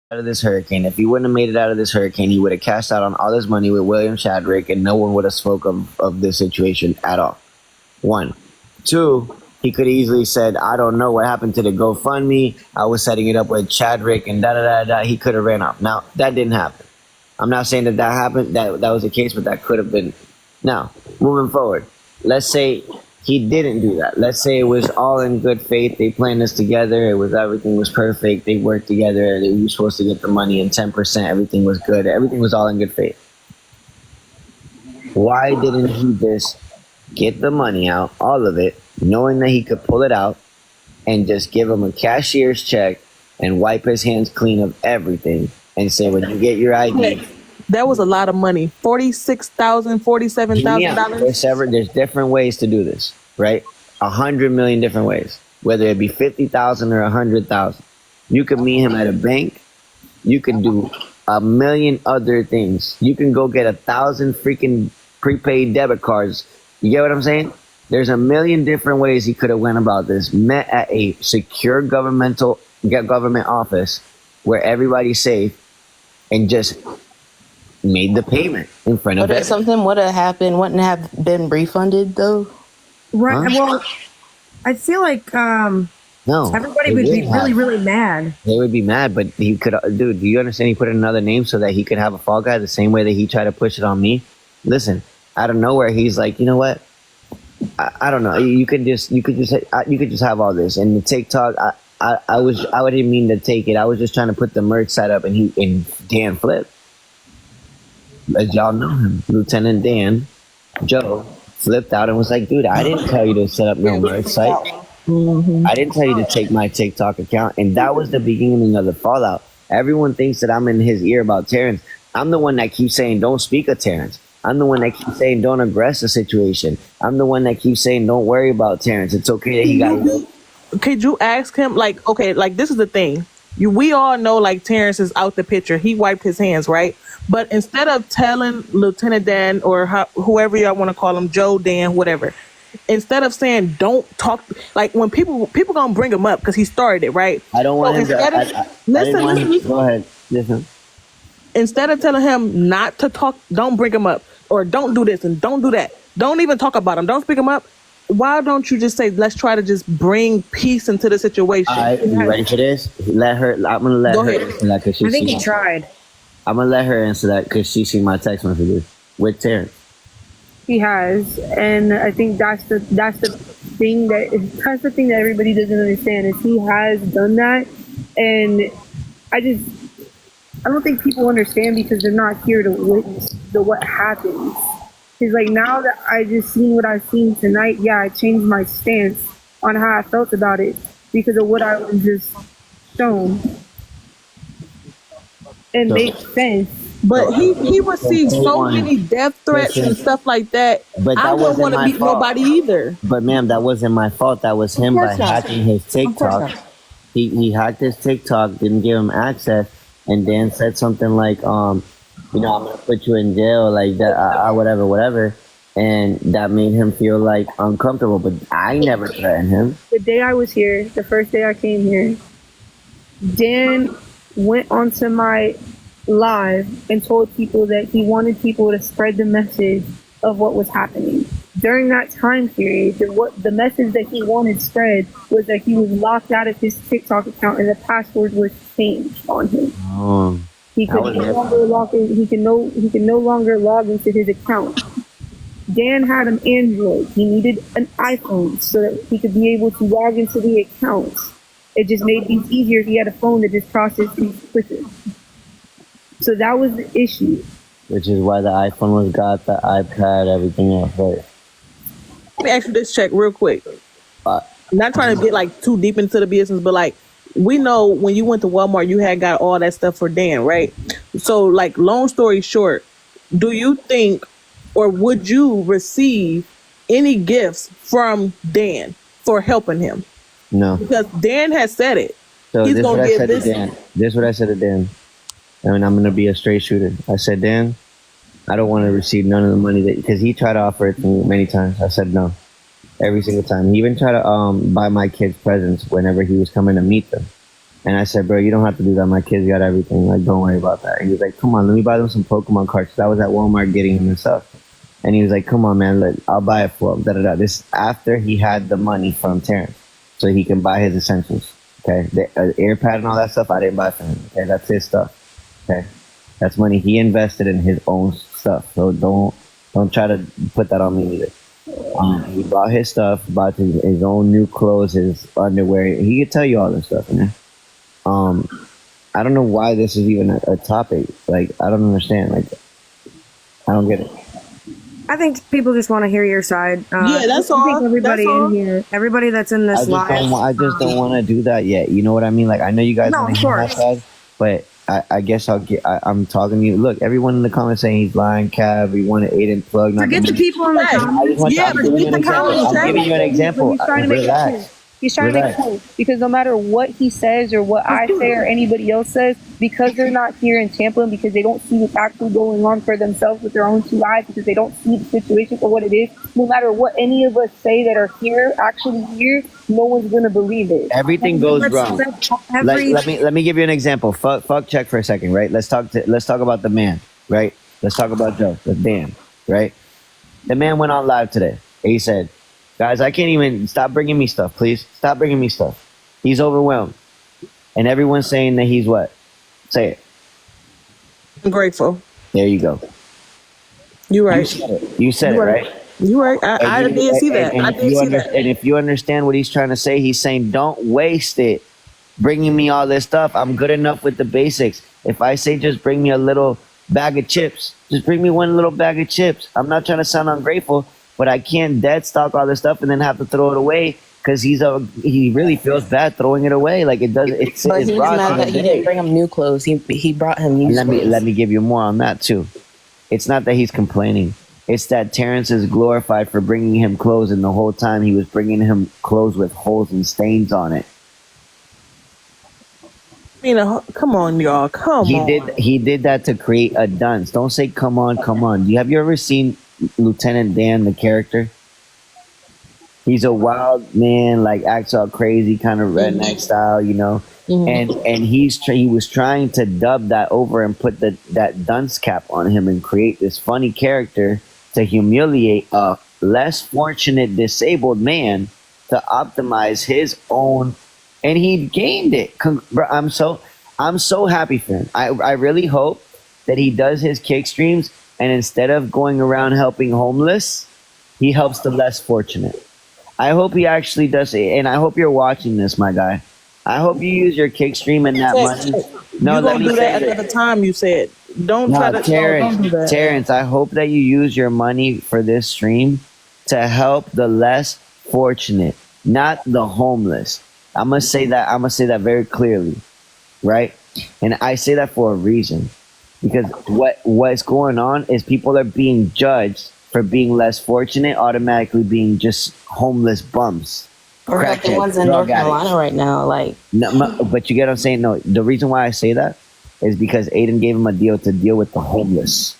out of this hurricane. If he wouldn't have made it out of this hurricane, he would have cashed out on all his money with William Chadrick, and no one would have spoke of this situation at all. One. Two, he could easily said, I don't know what happened to the GoFundMe. I was setting it up with Chadrick and da-da-da-da. He could have ran off. Now, that didn't happen. I'm not saying that happened, that was the case, but that could have been. Now, moving forward, let's say he didn't do that. Let's say it was all in good faith. They planned this together. Everything was perfect. They worked together. They were supposed to get the money in 10%. Everything was good. Everything was all in good faith. Why didn't he just get the money out, all of it, knowing that he could pull it out, and just give him a cashier's check and wipe his hands clean of everything and say, when you get your ID. That was a lot of money. $46,000, $47,000. There's different ways to do this, right? 100 million different ways. Whether it be 50,000 or 100,000. You can meet him at a bank. You can do a million other things. You can go get 1,000 freaking prepaid debit cards. You get what I'm saying? There's a million different ways he could have went about this. Met at a secure government office where everybody's safe, and just made the payment in front of But if something would have happened, wouldn't have been refunded though. Right. Huh? Well, I feel like no, everybody would be really, really mad. They would be mad, but he could. Dude, do you understand? He put in another name so that he could have a fall guy the same way that he tried to push it on me. Listen, out of nowhere, he's like, you know what? I don't know. You could just have all this. And the TikTok, I didn't mean to take it. I was just trying to put the merch site up, and Dan flipped. As y'all know him, Lieutenant Dan, Joe, flipped out and was like, dude, I didn't tell you to set up no merch site. I didn't tell you to take my TikTok account. And that was the beginning of the fallout. Everyone thinks that I'm in his ear about Terrence. I'm the one that keeps saying, don't speak of Terrence. I'm the one that keeps saying, don't aggress the situation. I'm the one that keeps saying, don't worry about Terrence. It's okay that he got. Could you ask him, like, okay, like, this is the thing. We all know, like, Terrence is out the picture. He wiped his hands, right? But instead of telling Lieutenant Dan or whoever y'all want to call him, Joe, Dan, whatever, instead of saying don't talk, like when people gonna bring him up because he started it, right? I don't want him to. Listen. Go ahead. Listen. Instead of telling him not to talk, don't bring him up, or don't do this and don't do that. Don't even talk about him. Don't speak him up. Why don't you just say, let's try to just bring peace into the situation? You ready for this? Let her. I'm gonna let her answer that because I think he tried. I'm gonna let her answer that because she seen my text messages with Terrence. He has, and I think that's the thing that everybody doesn't understand is he has done that, and I don't think people understand because they're not here to witness what happens. It's like now that I just seen what I've seen tonight, yeah, I changed my stance on how I felt about it because of what I was just shown. It makes sense. But he received so many death threats and stuff like that. But I wouldn't want to beat nobody either. But ma'am, that wasn't my fault. That was him by hacking his TikTok. He hacked his TikTok, didn't give him access, and then said something like, I'm gonna put you in jail, like that, whatever. And that made him feel like uncomfortable. But I never threatened him. The day I was here, the first day I came here, Dan went onto my live and told people that he wanted people to spread the message of what was happening. During that time period, the message that he wanted spread was that he was locked out of his TikTok account and the password was changed on him. He could no longer log in, he can no longer log into his account. Dan had an Android. He needed an iPhone so that he could be able to log into the accounts. It just made things easier if he had a phone that just processed things quicker. So that was the issue. Which is why the iPhone was got, the iPad, everything else, right? Let me ask you this check real quick. Not trying to get like too deep into the business, but like we know when you went to Walmart, you had got all that stuff for Dan, right? So like long story short, do you think or would you receive any gifts from Dan for helping him? No. Because Dan has said it. So he's going to give this. This is what I said to Dan. I mean, I'm going to be a straight shooter. I said, Dan, I don't want to receive none of the money because he tried to offer it to me many times. I said no. Every single time. He even tried to buy my kids presents whenever he was coming to meet them. And I said, bro, you don't have to do that. My kids got everything. Like, don't worry about that. He was like, come on, let me buy them some Pokemon cards. 'Cause I was at Walmart getting him and stuff. And he was like, come on, man, I'll buy it for him. Da, da, da. This after he had the money from Terrence. So he can buy his essentials. Okay? The AirPad and all that stuff, I didn't buy for him. Okay? That's his stuff. Okay? That's money he invested in his own stuff. So don't try to put that on me either. He bought his stuff, bought his own new clothes, his underwear. He could tell you all this stuff, man. I don't know why this is even a topic. Like, I don't understand. Like, I don't get it. I think people just want to hear your side. Yeah, that's all. I think everybody That's all. in here, everybody that's in this live. I just don't want to do that yet. You know what I mean? Like, I know you guys No, want of to hear my course. side, but I guess I'm talking to you. Look, everyone in the comments saying he's lying, Cav. We want an Aiden plug. Not Forget to the me. people in the comments. Yeah, I'm giving you an the example. comments. I'm giving you an example. He's trying to make it Relax. clear. He's trying to make it clear. Because no matter what he says or what I say or anybody else says, because they're not here in Tampa and because they don't see what's actually going on for themselves with their own two eyes, because they don't see the situation for what it is, no matter what any of us say that are here, actually here, no one's going to believe it. Everything goes wrong. Let me give you an example. Fuck check for a second, right? Let's talk about the man, right? Let's talk about Joe, the Dan, right? The man went on live today. He said, guys, I can't even stop bringing me stuff, please. Stop bringing me stuff. He's overwhelmed. And everyone's saying that he's what? Say it. I'm grateful. There you go. You're right. You said it, right? You're right. I did see that. I did see that. And if you understand what he's trying to say, he's saying, don't waste it bringing me all this stuff. I'm good enough with the basics. If I say just bring me a little bag of chips, just bring me one little bag of chips. I'm not trying to sound ungrateful, but I can't dead stock all this stuff and then have to throw it away because he really feels bad throwing it away. Like it does. But he was mad that he didn't bring him new clothes. He brought him new clothes. Let me give you more on that too. It's not that he's complaining. It's that Terrence is glorified for bringing him clothes, and the whole time he was bringing him clothes with holes and stains on it. You know, come on, y'all. Come on. He did that to create a dunce. Don't say come on. Have you ever seen LtDan, the character? He's a wild man, like acts all crazy, kind of redneck style, you know. Mm-hmm. And he was trying to dub that over and put that dunce cap on him and create this funny character to humiliate a less fortunate disabled man to optimize his own, and he gained it. I'm so happy for him. I really hope that he does his kick streams, and instead of going around helping homeless, he helps the less fortunate. I hope he actually does it, and I hope you're watching this, my guy. I hope you use your kick stream and that money. No, let me do that at the time. You said don't try to. Terrence, don't do that. Terrence, I hope that you use your money for this stream to help the less fortunate, not the homeless. I'm gonna say that very clearly, right? And I say that for a reason, because what's going on is people are being judged for being less fortunate, automatically being just homeless bums. Or like the ones in North Carolina right now, like. No, but you get what I'm saying? No, the reason why I say that is because Aiden gave him a deal to deal with the homeless.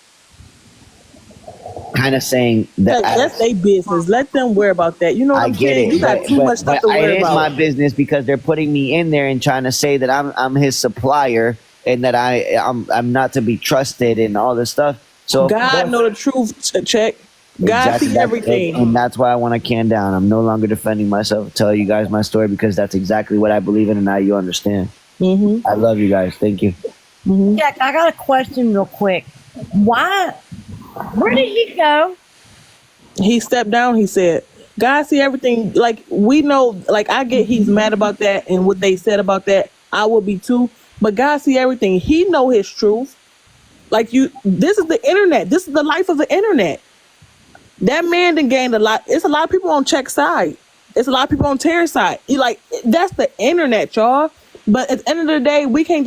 Kind of saying that that's their business. Let them worry about that. You know what I'm saying? You got too much stuff to worry about. It is my business because they're putting me in there and trying to say that I'm his supplier and that I'm not to be trusted and all this stuff. So God know the truth. Check. God sees everything. And that's why I want to can down. I'm no longer defending myself. Tell you guys my story because that's exactly what I believe in, and now you understand. Mm-hmm. I love you guys. Thank you. Mm-hmm. Jack, I got a question real quick. Where did he go? He stepped down. He said, God see everything. Like, we know, like, I get he's mad about that and what they said about that. I would be too. But God see everything. He know his truth. Like, this is the internet. This is the life of the internet. That man done gained a lot. It's a lot of people on Check's side. It's a lot of people on Terrence's side. That's the internet, y'all. But at the end of the day, we can't